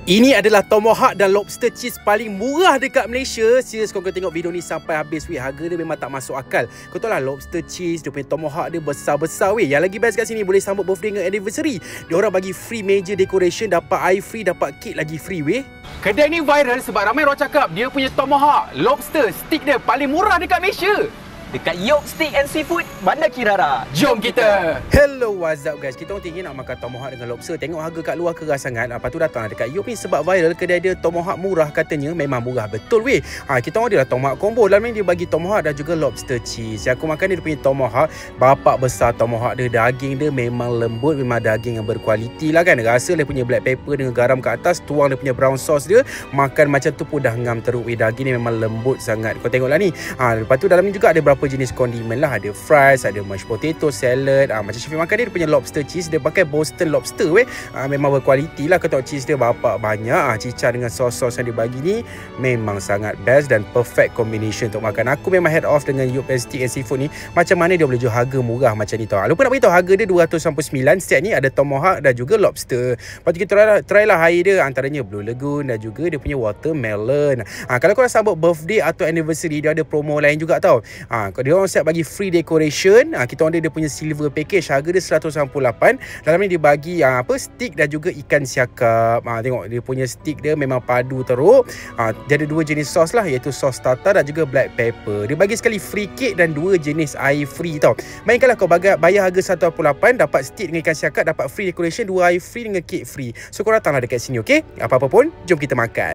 Ini adalah tomahawk dan lobster cheese paling murah dekat Malaysia. Serius, kau kena tengok video ni sampai habis weh. Harga dia memang tak masuk akal. Kau tahu lah lobster cheese, dia punya tomahawk dia besar-besar weh. Yang lagi best kat sini, boleh sambut birthday dengan anniversary. Dia orang bagi free meja decoration, dapat air free, dapat kek lagi free weh. Kedai ni viral sebab ramai orang cakap dia punya tomahawk, lobster, stick dia paling murah dekat Malaysia. Dekat York Steak and Seafood, Bandar Kirara. Jom kita! Hello, what's up guys? Kita orang tinggi nak makan tomahawk dengan lobster. Tengok harga kat luar keras sangat. Lepas tu datanglah dekat York ni sebab viral kedai dia tomahawk murah katanya. Memang murah betul weh. Kita orang dia lah tomahawk combo. Dalam ni dia bagi tomahawk dan juga lobster cheese. Yang aku makan ni dia punya tomahawk. Bapak besar tomahawk dia. Daging dia memang lembut. Memang daging yang berkualiti lah kan. Rasa dia punya black pepper dengan garam kat atas. Tuang dia punya brown sauce dia. Makan macam tu pun dah ngam teruk weh. Daging ni memang lembut sangat. Kau tengoklah ni. Lepas tu dalam ni juga ada berapa jenis kondimen lah. Ada fries, ada mashed potato, salad. Macam Syafiq makan dia punya lobster cheese. Dia pakai Boston lobster weh. Memang berkualiti lah. Kau tahu cheese dia bapak banyak. Cicah dengan sos-sos yang dia bagi ni memang sangat best dan perfect combination untuk makan. Aku memang head off dengan York Steak and Seafood ni. Macam mana dia boleh jual harga murah macam ni tau. Lupa nak beritahu harga dia 299. Setiap ni ada tomahawk dan juga lobster. Lepas tu kita try lah air dia. Antaranya Blue Lagoon dan juga dia punya watermelon. Kalau korang sambut birthday atau anniversary, dia ada promo lain juga tau. Dia orang siap bagi free decoration. Kita orang dia punya silver package. Harga dia 198. Dalam ni dia bagi stick dan juga ikan siakap. Tengok dia punya stick dia memang padu teruk. Dia ada dua jenis sos lah, iaitu sos tartar dan juga black pepper. Dia bagi sekali free cake dan dua jenis air free tau. Bayangkanlah kau bayar harga 198, dapat stick dengan ikan siakap, dapat free decoration, dua air free dengan cake free. So kau datanglah dekat sini, okey? Apa-apa pun, jom kita makan.